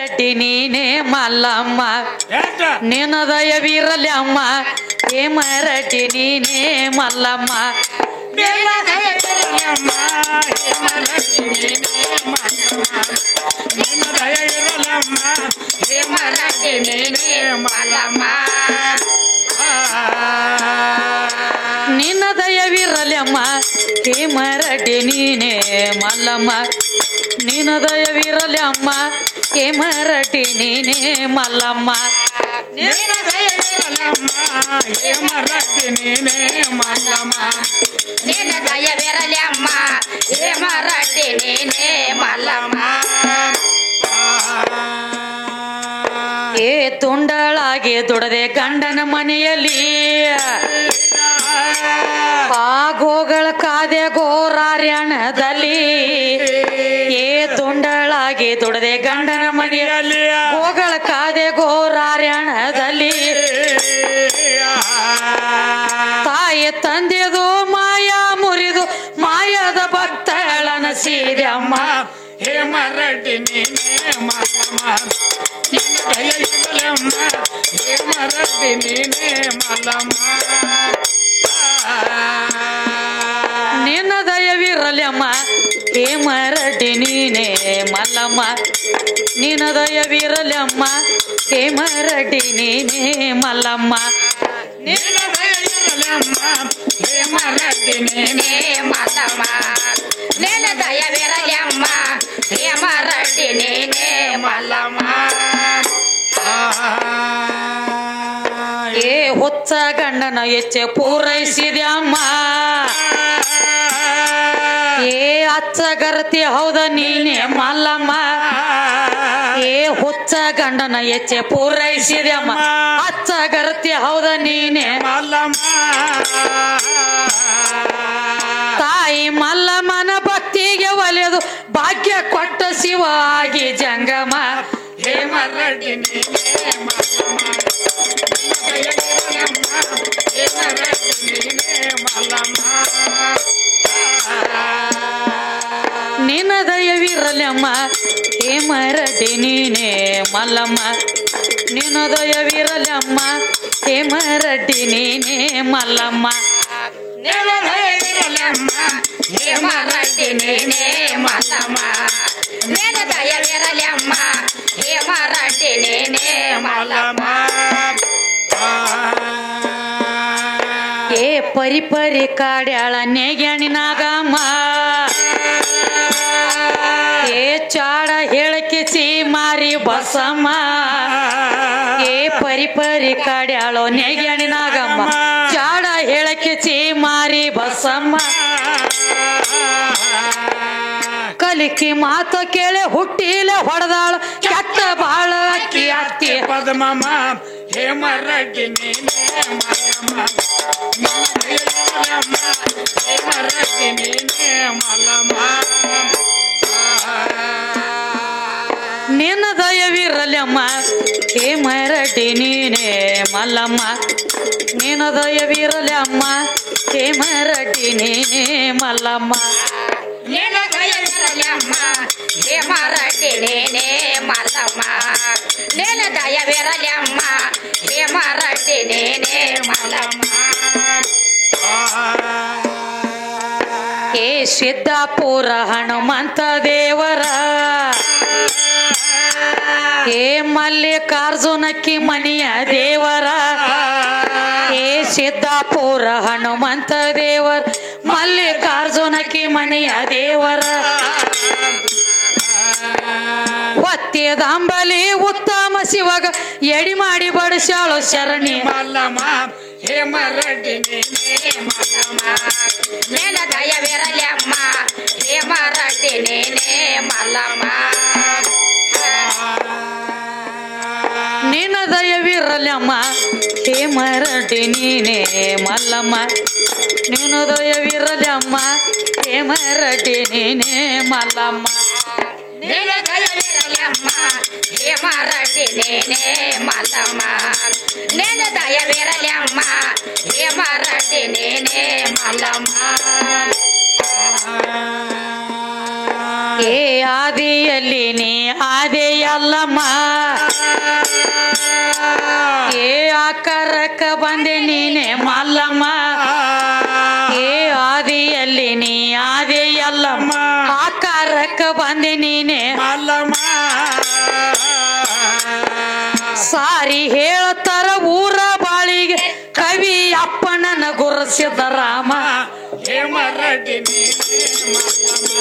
ನೀನೇ ಮಲ್ಲಮ್ಮ ನಿನ್ನ ದಯವಿರಲಿ ಅಮ್ಮ ಹೇ ಮರಟಿ ನೀನೇ ಮಲ್ಲಮ್ಮ ನಿನ್ನ ದಯವಿರಲಿ ಅಮ್ಮ ಹೇ ಮರಟಿ ನೀನೇ ಮಲ್ಲಮ್ಮ ನಿನ್ನ ದಯವಿರಲಿ ಅಮ್ಮ ಹೇ ಮರಟಿ ನೀನೇ ಮಲ್ಲಮ್ಮ ನಿನ್ನ ದಯವಿರಲಿ ಅಮ್ಮ ಹೇ ಮರಟಿ ನೀನೇ ಮಲ್ಲಮ್ಮ ನಿನ್ನ ದಯವಿರಲಿ ಅಮ್ಮ ಹೇ ಮರಟಿ ನೀನೇ ಮಲ್ಲಮ್ಮ ಏ ತುಂಡಳಾಗಿ ದುಡದೆ ಗಂಡನ ಮನೆಯಲ್ಲಿ ಆಗೋಗಳ ಕಾದೆ ಗೋರಾರ್ಯಣದಲ್ಲಿ ಏ ತುಂಡಳಾಗಿ ದುಡದೆ ಗಂಡನ ಮನೆಯಲ್ಲಿ ಗೋಗಳ ಕಾದೆ ಗೋರಾರ್ಯಣದಲ್ಲಿ ತಾಯಿ ತಂದೆದು ಮಾಯ ಮುರಿದು ಮಾಯದ ಭಕ್ತಳನ ಸೀರಮ್ಮ ಹೇ ಮರಟಿ ನೀನೇ ಮಲ್ಲಮ್ಮ ನಿನ್ನ ದಯವಿರಲಿ ಅಮ್ಮ ಹೇ ಮರಟಿ ನೀನೇ ಮಲ್ಲಮ್ಮ ನಿನ್ನ ದಯವಿರಲಿ ಅಮ್ಮ ಹೇ ಮರಟಿ ನೀನೇ ಮಲ್ಲಮ್ಮ ನಿನ್ನ ದಯವಿರಲಿ ಅಮ್ಮ ಹೇ ಮರಟಿ ನೀನೇ ಮಲ್ಲಮ್ಮ ನಿನ್ನ ದಯವಿರಲಿ ಅಮ್ಮ ಹೇ ಮರಟಿ ನೀನೇ ಮಲ್ಲಮ್ಮ ನಿನ್ನ ದಯವಿರಲಿ ಅಮ್ಮ ಹೇ ಮರಟಿ ನೀನೇ ಮಲ್ಲಮ್ಮ ಏ ಹುಚ್ಚ ಗಂಡನ ಎಚ್ಚೆ ಪೂರೈಸಿದೆ ಅಮ್ಮ ಏ ಅಚ್ಚಗರತಿ ಹೌದ ನೀನೆ ಮಲ್ಲಮ್ಮ ಏ ಹುಚ್ಚ ಗಂಡನ ಎಚ್ಚೆ ಪೂರೈಸಿದೆ ಅಮ್ಮ ಅಚ್ಚಗರತಿ ಹೌದ ನೀನೆ ಮಲ್ಲಮ್ಮ ತಾಯಿ ಮಲ್ಲಮ್ಮನ ಭಕ್ತಿಗೆ ಒಲೆದು ಭಾಗ್ಯ ಕೊಟ್ಟ ಶಿವಾಗಿ ಜಂಗಮ ಹೇ ಮರಟಿ ನೀನೇ ಮಲ್ಲಮ್ಮ ನಿನ್ನ ದಯವಿರಲಿ ಅಮ್ಮ ಹೇ ಮರಟಿ ನೀನೇ ಮಲ್ಲಮ್ಮ ನಿನ್ನ ದಯವಿರಲಿ ಅಮ್ಮ ಹೇ ಮರಟಿ ನೀನೇ ಮಲ್ಲಮ್ಮ ನಿನ್ನ ದಯವಿರಲಿ ಅಮ್ಮ ಹೇ ಮರಟಿ ನೀನೇ ಮಲ್ಲಮ್ಮ ನಿನ್ನ ದಯವಿರಲಿ ಅಮ್ಮ ಹೇ ಮರಟಿ ನೀನೇ ಮಲ್ಲಮ್ಮ ಏ ಪರಿ ಪರಿ ಕಾಡ್ಯಾಳ ನೇಗ್ಯಾಣಿನಾಗಮ್ಮ ಏ ಚಾಡ ಹೇಳಕ್ಕೆ ಚೀ ಮಾರಿ ಬಸಮ್ಮ ಏ ಪರಿ ಪರಿ ಕಾಡ್ಯಾಳೋ ನೇಗ್ಯಾಣಿನಾಗಮ್ಮ ಚಾಡ ಹೇಳಕ್ಕೆ ಚೀ ಮಾರಿ ಬಸಮ್ಮ ಕಲಿಕಿ ಮಾತು ಕೇಳಿ ಹುಟ್ಟಿಲೆ ಹೊಡೆದಾಳ ಕೆಟ್ಟ ಬಾಳ ಅಕ್ಕಿ ಅತ್ತಿ ಪದ್ಮಮ್ಮ ಹೇ ಮರಟಿ ನೀನೇ ಮಲ್ಲಮ್ಮ ಹೇ ಮರಟಿ ನೀನೇ ಮಲ್ಲಮ್ಮ ನಿನ್ನ ದಯವಿರಲಿ ಅಮ್ಮ ಹೇ ಮರಟಿ ನೀನೇ ಮಲ್ಲಮ್ಮ ನಿನ್ನ ದಯವಿರಲಿ ಅಮ್ಮ ಹೇ ಮರಟಿ ನೀನೇ ಮಲ್ಲಮ್ಮ ನಿನ್ನ ದಯವಿರಲಿ ಅಮ್ಮ ಹೇ ಮರಟಿ ನೀನೇ ಮಲ್ಲಮ್ಮ ನಿನ್ನ ದಯವಿರಲಿ ಅಮ್ಮ ಹೇ ಮರಟಿ ನೀನೇ ಮಲ್ಲಮ್ಮ ಏ ಸಿದ್ದಾಪುರ ಹನುಮಂತ ದೇವರ ಏ ಮಲ್ಲಿಕಾರ್ಜುನಕ್ಕಿ ಮನಿಯ ದೇವರ ಏ ಸಿದ್ದಾಪುರ ಹನುಮಂತ ದೇವರ ಮಲ್ಲಿಕಾರ್ಜುನಕ್ಕಿ ಮನಿಯ ದೇವರ ಹೊತ್ತಿದಂಬಲಿ ಉತ್ತಮ ಶಿವಗ ಎಡಿ ಮಾಡಿ ಬಡಿಸಾಳು ಶರಣಿ ಮಲ್ಲಮ್ಮ ಹೇ ಮರಟಿ ನೀನೇ ಮಲ್ಲಮ್ಮ ನಿನ್ನ ದಯವಿರಲಿ ಅಮ್ಮ ಹೇ ಮರಟಿ ನೀನೇ ಮಲ್ಲಮ್ಮ ನಿನ್ನ ದಯವಿರಲಿ ಅಮ್ಮ ಹೇ ಮರಟಿ ನೀನೇ ಮಲ್ಲಮ್ಮ ನಿನ್ನ ದಯವಿರಲಿ ಅಮ್ಮ ಹೇ ಮರಟಿ ನೀನೇ ಮಲ್ಲಮ್ಮ ನಿನ್ನ ದಯವಿರಲಿ ಅಮ್ಮ ಹೇ ಮರಟಿ ನೀನೇ ಮಲ್ಲಮ್ಮ ನಿನ್ನ ದಯವಿರಲಿ ಅಮ್ಮ ಹೇ ಮರಟಿ ನೀನೇ ಮಲ್ಲಮ್ಮ ಏ ಆದಿಯಲ್ಲಿ ನೀ ಆದೆಯಲ್ಲಮ್ಮ ಏ ಆಕಾರಕ್ಕ ಬಂದೆ ನೀನೆ ಮಲ್ಲಮ್ಮ ಏ ಆದಿಯಲ್ಲಿ ನೀ ಆದಿ ಎಲ್ಲಮ್ಮ ಆಕಾರಕ್ಕ ಬಂದೆ ನೀನೆ ಮಲ್ಲಮ್ಮ ಸಾರಿ ಹೇಳ್ತಾರ ಊರ ಬಾಳಿಗೆ ಕವಿ ಅಪ್ಪಣ್ಣನ ಗುರುಸಿದ ರಾಮ ಹೇಮರೆಡ್ಡಿ ನೀನೆ ಮಲ್ಲಮ್ಮ